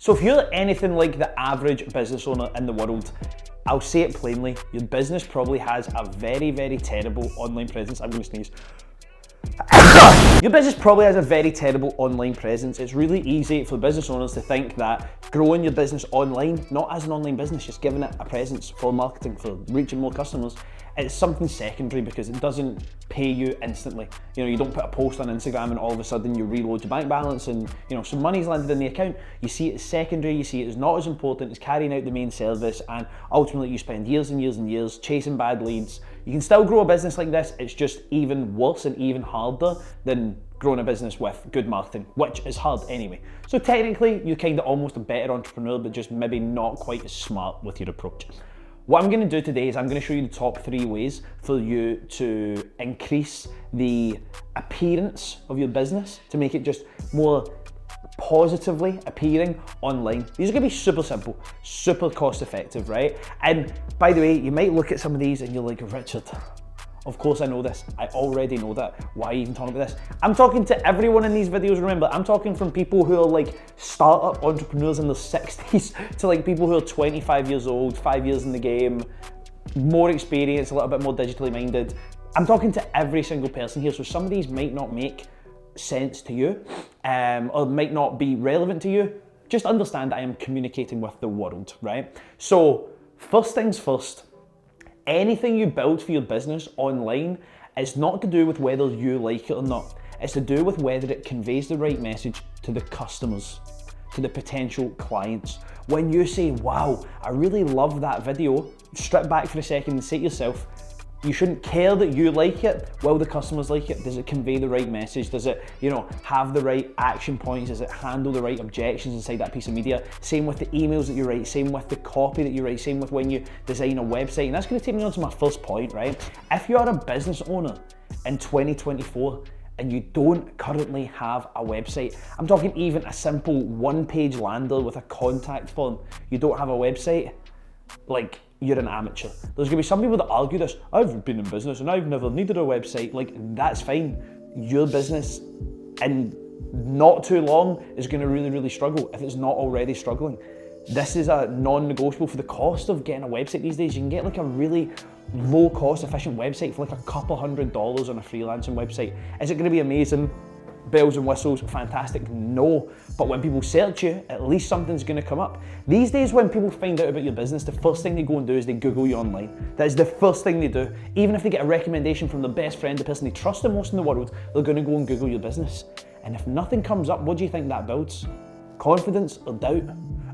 So if you're anything like the average business owner in the world, I'll say it plainly, your business probably has a very, very terrible online presence. I'm gonna sneeze. Your business probably has a very terrible online presence. It's really easy for business owners to think that growing your business online, not as an online business, just giving it a presence for marketing, for reaching more customers, it's something secondary because it doesn't pay you instantly. You know, you don't put a post on Instagram and all of a sudden you reload your bank balance and, you know, some money's landed in the account. You see it as secondary, you see it as not as important as carrying out the main service, and ultimately you spend years and years and years chasing bad leads. You can still grow a business like this, it's just even worse and even harder than growing a business with good marketing, which is hard anyway. So technically, you're kind of almost a better entrepreneur, but just maybe not quite as smart with your approach. What I'm going to do today is I'm going to show you the top 3 ways for you to increase the appearance of your business, to make it just more positively appearing online. These are going to be super simple, super cost effective, right? And by the way, you might look at some of these and you're like, Richard, of course I know this. I already know that. Why are you even talking about this? I'm talking to everyone in these videos, remember. I'm talking from people who are like startup entrepreneurs in their 60s to like people who are 25 years old, 5 years in the game, more experience, a little bit more digitally minded. I'm talking to every single person here, so some of these might not make sense to you or might not be relevant to you. Just understand I am communicating with the world, right? So first things first, anything you build for your business online is not to do with whether you like it or not. It's to do with whether it conveys the right message to the customers, to the potential clients. When you say, wow, I really love that video, strip back for a second and say to yourself, you shouldn't care that you like it. Will the customers like it? Does it convey the right message? Does it, you know, have the right action points? Does it handle the right objections inside that piece of media? Same with the emails that you write, same with the copy that you write, same with when you design a website. And that's going to take me on to my first point, right? If you're a business owner in 2024 and you don't currently have a website, I'm talking even a simple one-page lander with a contact form, you don't have a website, like, you're an amateur. There's gonna be some people that argue this, I've been in business and I've never needed a website. Like, that's fine. Your business in not too long is gonna really, really struggle if it's not already struggling. This is a non-negotiable. For the cost of getting a website these days, you can get like a really low cost, efficient website for like a couple $100 on a freelancing website. Is it gonna be amazing? Bells and whistles, fantastic? No. But when people search you, at least something's gonna come up. These days when people find out about your business, the first thing they go and do is they Google you online. That is the first thing they do. Even if they get a recommendation from their best friend, the person they trust the most in the world, they're gonna go and Google your business. And if nothing comes up, what do you think that builds? Confidence or doubt?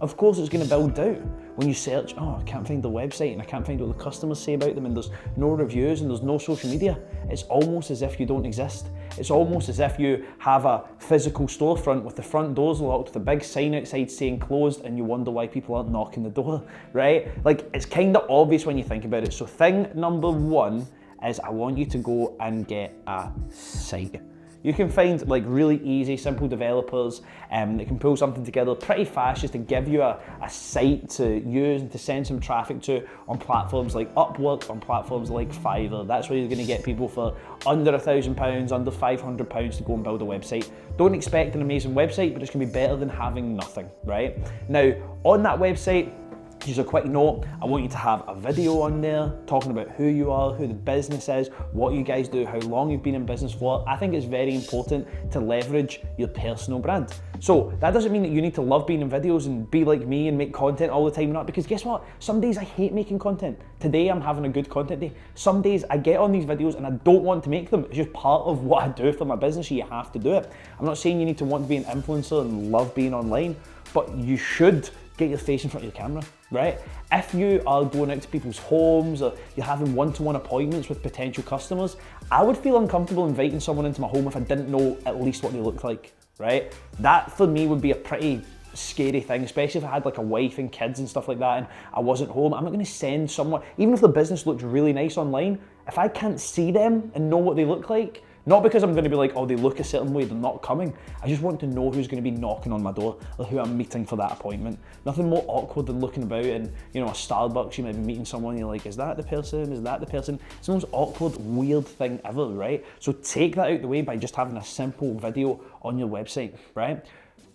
Of course it's gonna build doubt. When you search, oh, I can't find the website and I can't find what the customers say about them and there's no reviews and there's no social media, it's almost as if you don't exist. It's almost as if you have a physical storefront with the front doors locked with a big sign outside saying closed and you wonder why people aren't knocking the door, right? Like, it's kind of obvious when you think about it. So thing number 1 is I want you to go and get a site. You can find like really easy, simple developers that can pull something together pretty fast just to give you a site to use and to send some traffic to on platforms like Upwork, on platforms like Fiverr. That's where you're gonna get people for under £1,000, under £500 to go and build a website. Don't expect an amazing website, but it's gonna be better than having nothing, right? Now, on that website, just a quick note, I want you to have a video on there talking about who you are, who the business is, what you guys do, how long you've been in business for. I think it's very important to leverage your personal brand. So that doesn't mean that you need to love being in videos and be like me and make content all the time, not, because guess what? Some days I hate making content. Today I'm having a good content day. Some days I get on these videos and I don't want to make them. It's just part of what I do for my business, so you have to do it. I'm not saying you need to want to be an influencer and love being online, but you should get your face in front of your camera, right? If you are going out to people's homes or you're having one-to-one appointments with potential customers, I would feel uncomfortable inviting someone into my home if I didn't know at least what they look like, right? That for me would be a pretty scary thing, especially if I had like a wife and kids and stuff like that and I wasn't home. I'm not gonna send someone, even if the business looks really nice online, if I can't see them and know what they look like, not because I'm going to be like, oh, they look a certain way, they're not coming. I just want to know who's going to be knocking on my door or who I'm meeting for that appointment. Nothing more awkward than looking about and, you know, a Starbucks, you might be meeting someone and you're like, is that the person? Is that the person? It's the most awkward, weird thing ever, right? So take that out the way by just having a simple video on your website, right?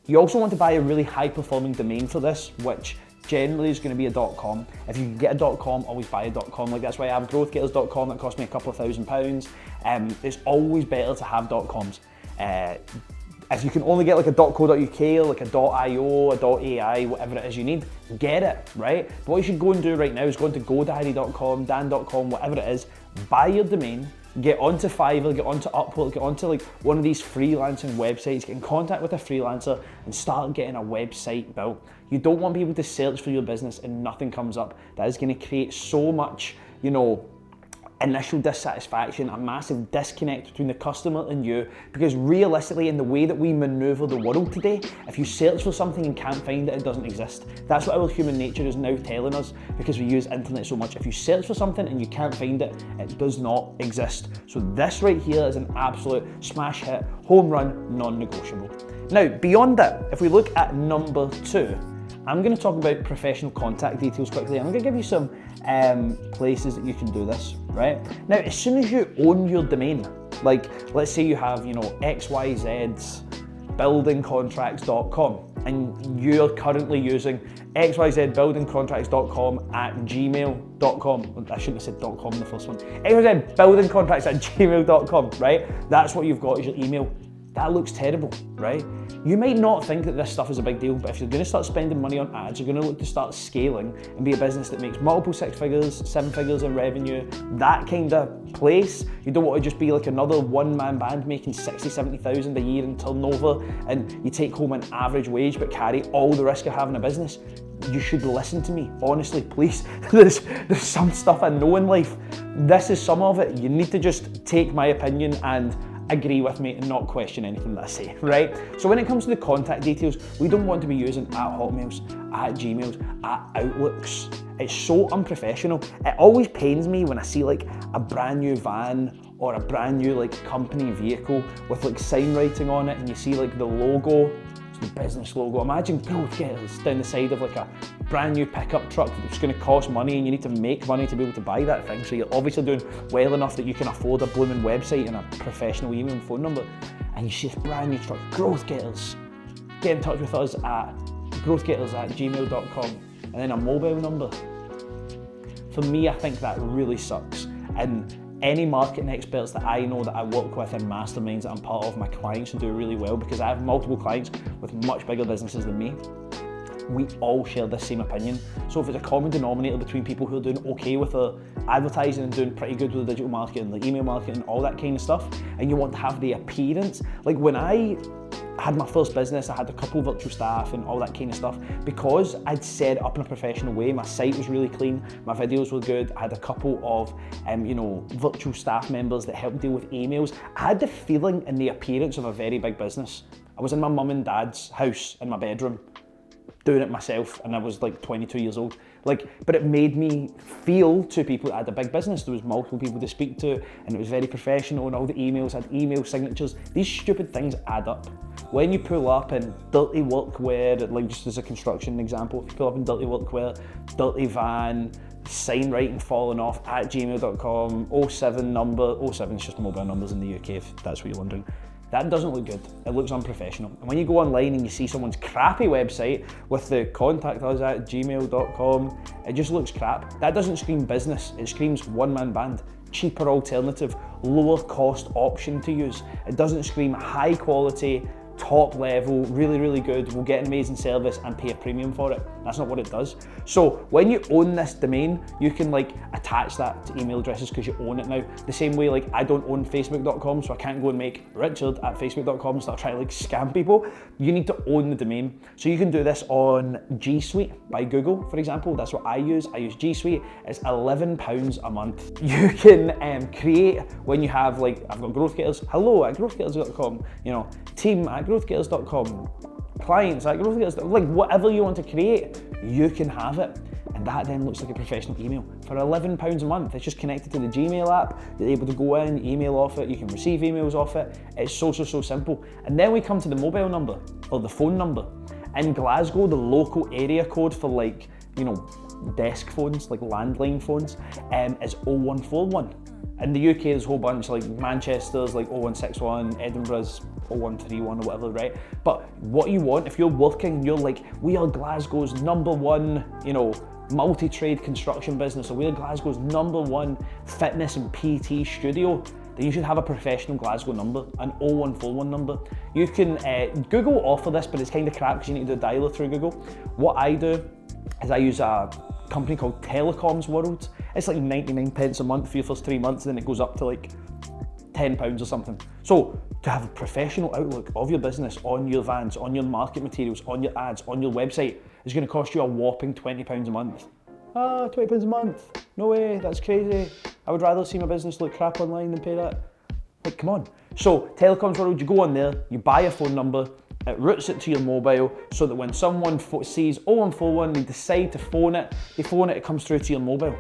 You also want to buy a really high performing domain for this, which generally is going to be a .com. If you can get a .com, always buy a .com. Like that's why I have growthgators.com that cost me a couple of £1,000. It's always better to have .coms. If you can only get like a .co.uk or like a .io, a .ai, whatever it is you need, get it, right? But what you should go and do right now is go into GoDaddy.com, Dan.com, whatever it is, buy your domain, get onto Fiverr, get onto Upwork, get onto like one of these freelancing websites, get in contact with a freelancer and start getting a website built. You don't want people to search for your business and nothing comes up. That is going to create so much, initial dissatisfaction, a massive disconnect between the customer and you, because realistically in the way that we maneuver the world today, if you search for something and can't find it, it doesn't exist. That's what our human nature is now telling us because we use internet so much. If you search for something and you can't find it, it does not exist. So this right here is an absolute smash hit, home run, non-negotiable. Now, beyond that, if we look at number 2, I'm going to talk about professional contact details quickly. I'm going to give you some places that you can do this, right? Now, as soon as you own your domain, like let's say you have, XYZ's buildingcontracts.com and you're currently using xyzbuildingcontracts.com at gmail.com. I shouldn't have said .com in the first one. xyzbuildingcontracts@gmail.com, right? That's what you've got as your email. That looks terrible, right? You might not think that this stuff is a big deal, but if you're going to start spending money on ads, you're going to look to start scaling and be a business that makes multiple 6 figures, 7 figures in revenue, that kind of place. You don't want to just be like another one-man band making 60, 70,000 a year in turnover and you take home an average wage but carry all the risk of having a business. You should listen to me, honestly, please. There's some stuff I know in life. This is some of it. You need to just take my opinion and agree with me and not question anything that I say, right? So when it comes to the contact details, we don't want to be using at Hotmails, at Gmails, at Outlooks. It's so unprofessional. It always pains me when I see like a brand new van or a brand new like company vehicle with like sign writing on it and you see like the logo, the business logo. Imagine Growth Getters down the side of like a brand new pickup truck that's going to cost money and you need to make money to be able to buy that thing. So you're obviously doing well enough that you can afford a blooming website and a professional email and phone number. And you see this brand new truck, Growth Getters. Get in touch with us at growthgetters@gmail.com and then a mobile number. For me, I think that really sucks. And any marketing experts that I know that I work with in masterminds that I'm part of, my clients who do really well, because I have multiple clients with much bigger businesses than me, we all share the same opinion. So if it's a common denominator between people who are doing okay with their advertising and doing pretty good with the digital marketing, the email marketing, all that kind of stuff, and you want to have the appearance, like when I had my first business, I had a couple virtual staff and all that kind of stuff. Because I'd set it up in a professional way, my site was really clean, my videos were good, I had a couple of virtual staff members that helped deal with emails. I had the feeling and the appearance of a very big business. I was in my mum and dad's house in my bedroom, doing it myself, and I was like 22 years old. But it made me feel to people that I had a big business. There was multiple people to speak to, and it was very professional, and all the emails had email signatures. These stupid things add up. When you pull up in dirty workwear, like just as a construction example, if you pull up in dirty workwear, dirty van, sign writing falling off at gmail.com, 07 number, 07 is just mobile numbers in the UK if that's what you're wondering. That doesn't look good. It looks unprofessional. And when you go online and you see someone's crappy website with the contact us at gmail.com, it just looks crap. That doesn't scream business, it screams one-man band. Cheaper alternative, lower cost option to use. It doesn't scream high quality, top level, really, really good, we'll get an amazing service and pay a premium for it. That's not what it does. So when you own this domain, you can attach that to email addresses because you own it now. The same way I don't own facebook.com, so I can't go and make richard@facebook.com and start trying to scam people. You need to own the domain. So you can do this on G Suite by Google, for example. That's what I use. I use G Suite. It's £11 a month. You can create when you have I've got Growth Getters, hello at growthgetters.com, team at growthgetters.com, clients at growthgetters.com, whatever you want to create, you can have it. And that then looks like a professional email. For £11 a month, it's just connected to the Gmail app. You're able to go in, email off it, you can receive emails off it. It's so simple. And then we come to the mobile number, or the phone number. In Glasgow, the local area code for desk phones, landline phones, is 0141. In the UK, there's a whole bunch, Manchester's 0161, Edinburgh's 0131 or whatever, right? But what you want, if you're working, you're like, we are Glasgow's #1, you know, multi-trade construction business, or we're Glasgow's #1 fitness and PT studio, then you should have a professional Glasgow number, an 0141 number. You can, Google offer this, but it's kind of crap because you need to do a dialer through Google. What I do is I use a company called Telecoms World. It's like 99 pence a month for your first 3 months, and then it goes up to like £10 or something. So to have a professional outlook of your business on your vans, on your market materials, on your ads, on your website is going to cost you a whopping £20 a month. Ah, £20 a month? No way, that's crazy. I would rather see my business look crap online than pay that. Like, come on. So Telecoms World, you go on there, you buy a phone number, it routes it to your mobile so that when someone sees 0141, they decide to phone it, it comes through to your mobile.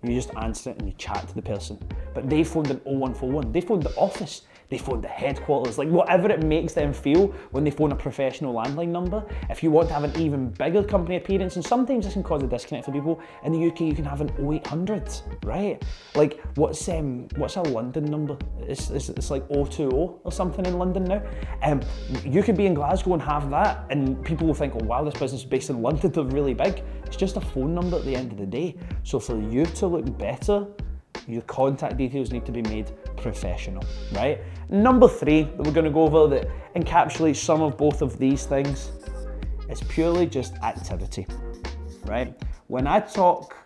You just answer it and you chat to the person. But they phoned an 0141, they phoned the office, they phoned the headquarters, like whatever it makes them feel when they phone a professional landline number. If you want to have an even bigger company appearance, and sometimes this can cause a disconnect for people, in the UK you can have an 0800, right? Like what's a London number? It's like 020 or something in London now. You could be in Glasgow and have that, and people will think, oh wow, this business is based in London, they're really big. It's just a phone number at the end of the day. So for you to look better, your contact details need to be made professional, right? Number 3 that we're going to go over that encapsulates some of both of these things is purely just activity, right? When I talk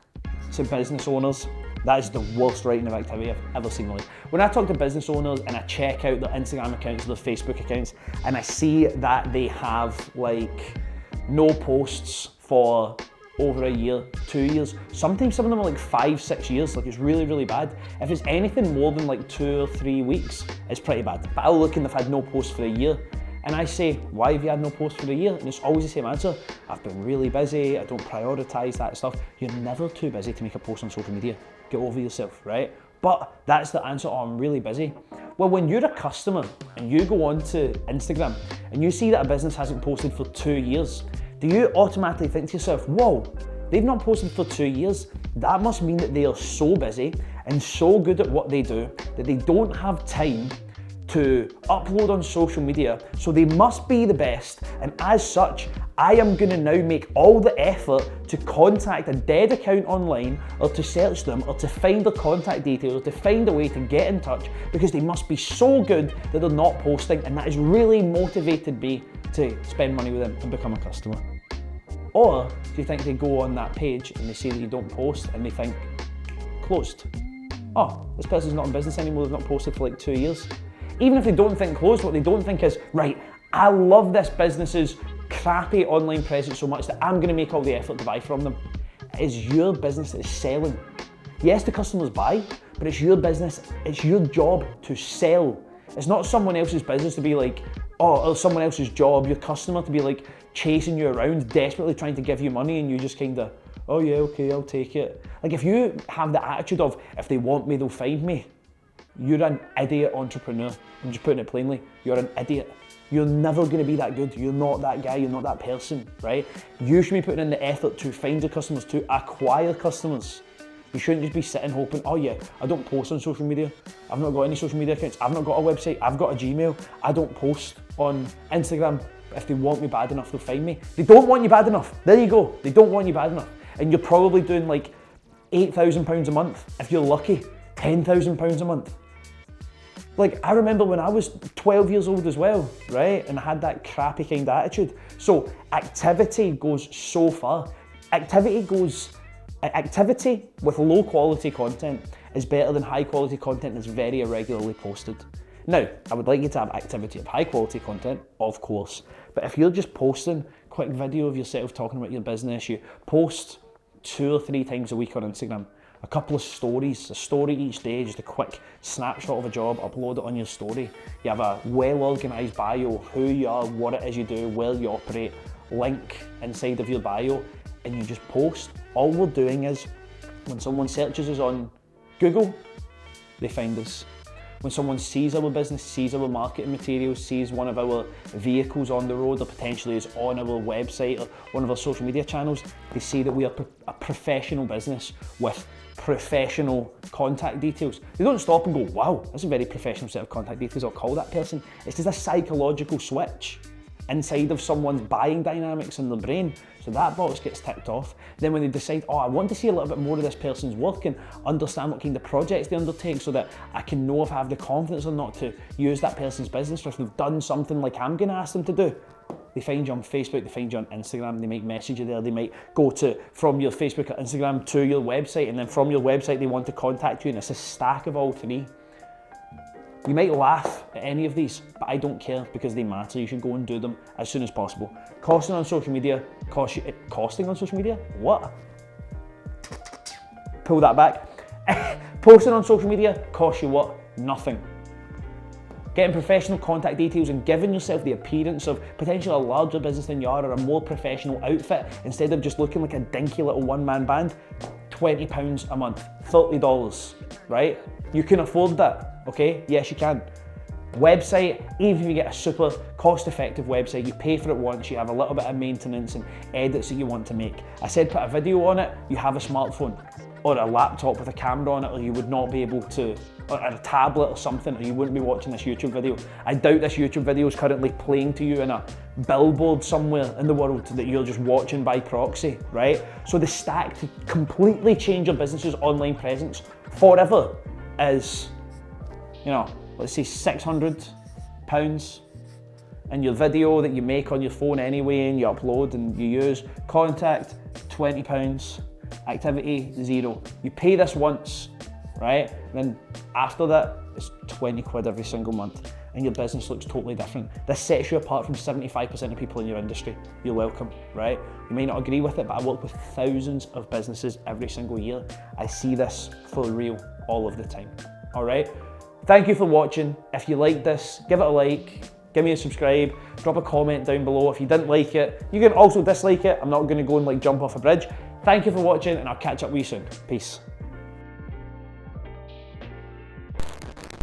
to business owners, that is the worst writing of activity I've ever seen in my life. When I talk to business owners and I check out their Instagram accounts, their Facebook accounts, and I see that they have like no posts for over a year, 2 years, sometimes some of them are like 5-6 years, like it's really, really bad. If it's anything more than like 2 or 3 weeks, it's pretty bad. But I'll look and they've had no posts for a year. And I say, why have you had no posts for a year? And it's always the same answer. I've been really busy, I don't prioritise that stuff. You're never too busy to make a post on social media. Get over yourself, right? But that's the answer, oh, I'm really busy. Well, when you're a customer and you go onto Instagram and you see that a business hasn't posted for 2 years, do you automatically think to yourself, whoa, they've not posted for 2 years? That must mean that they are so busy and so good at what they do that they don't have time to upload on social media, so they must be the best, and as such, I am gonna now make all the effort to contact a dead account online, or to search them, or to find their contact details, or to find a way to get in touch, because they must be so good that they're not posting, and that has really motivated me to spend money with them and become a customer. Or do you think they go on that page and they see that you don't post and they think, closed? Oh, this person's not in business anymore, they've not posted for like 2 years. Even if they don't think closed, what they don't think is, right, I love this business's crappy online presence so much that I'm gonna make all the effort to buy from them. It is your business that is selling. Yes, the customers buy, but it's your business, it's your job to sell. It's not someone else's business to be like, or someone else's job, your customer to be like chasing you around, desperately trying to give you money, and you just kind of, oh yeah, okay, I'll take it. Like if you have the attitude of, if they want me, they'll find me, you're an idiot entrepreneur. I'm just putting it plainly, you're an idiot. You're never gonna be that good. You're not that guy, you're not that person, right? You should be putting in the effort to find your customers, to acquire customers. You shouldn't just be sitting hoping, oh yeah, I don't post on social media. I've not got any social media accounts. I've not got a website. I've got a Gmail. I don't post on Instagram. If they want me bad enough, they'll find me. They don't want you bad enough. There you go. They don't want you bad enough. And you're probably doing like £8,000 a month. If you're lucky, £10,000 a month. Like, I remember when I was 12 years old as well, right? And I had that crappy kind of attitude. So activity goes so far. Activity with low quality content is better than high quality content that's very irregularly posted. Now, I would like you to have activity of high quality content, of course, but if you're just posting quick video of yourself talking about your business, you post 2 or 3 times a week on Instagram, a couple of stories, a story each day, just a quick snapshot of a job, upload it on your story. You have a well-organised bio, who you are, what it is you do, where you operate, link inside of your bio, and you just post. All we're doing is, when someone searches us on Google, they find us. when someone sees our business, sees our marketing materials, sees one of our vehicles on the road, or potentially is on our website or one of our social media channels, they see that we are a professional business with professional contact details. They don't stop and go, wow, that's a very professional set of contact details, I'll call that person. It's just a psychological switch inside of someone's buying dynamics in their brain. So that box gets ticked off. Then when they decide, oh, I want to see a little bit more of this person's work and understand what kind of projects they undertake so that I can know if I have the confidence or not to use that person's business, or if they've done something like I'm gonna ask them to do. They find you on Facebook, they find you on Instagram, they might message you there, they might go from your Facebook or Instagram to your website, and then from your website they want to contact you, and it's a stack of all three. You might laugh at any of these, but I don't care because they matter. You should go and do them as soon as possible. Costing on social media, costing on social media? What? Pull that back. Posting on social media costs you what? Nothing. Getting professional contact details and giving yourself the appearance of potentially a larger business than you are, or a more professional outfit, instead of just looking like a dinky little one-man band, £20 a month, $30, right? You can afford that, okay? Yes, you can. Website, even if you get a super cost-effective website, you pay for it once, you have a little bit of maintenance and edits that you want to make. I said put a video on it, you have a smartphone or a laptop with a camera on it, or you would not be able to, or a tablet or something, or you wouldn't be watching this YouTube video. I doubt this YouTube video is currently playing to you in a billboard somewhere in the world that you're just watching by proxy, right? So the stack to completely change your business's online presence forever is, you know, let's say £600, and your video that you make on your phone anyway and you upload and you use, contact, £20, activity, zero. You pay this once, right? Then after that, it's 20 quid every single month, and your business looks totally different. This sets you apart from 75% of people in your industry. You're welcome, right? You may not agree with it, but I work with thousands of businesses every single year. I see this for real all of the time, all right? Thank you for watching. If you liked this, give it a like, give me a subscribe, drop a comment down below. If you didn't like it, you can also dislike it. I'm not gonna go and like jump off a bridge. Thank you for watching, and I'll catch up with you soon. Peace.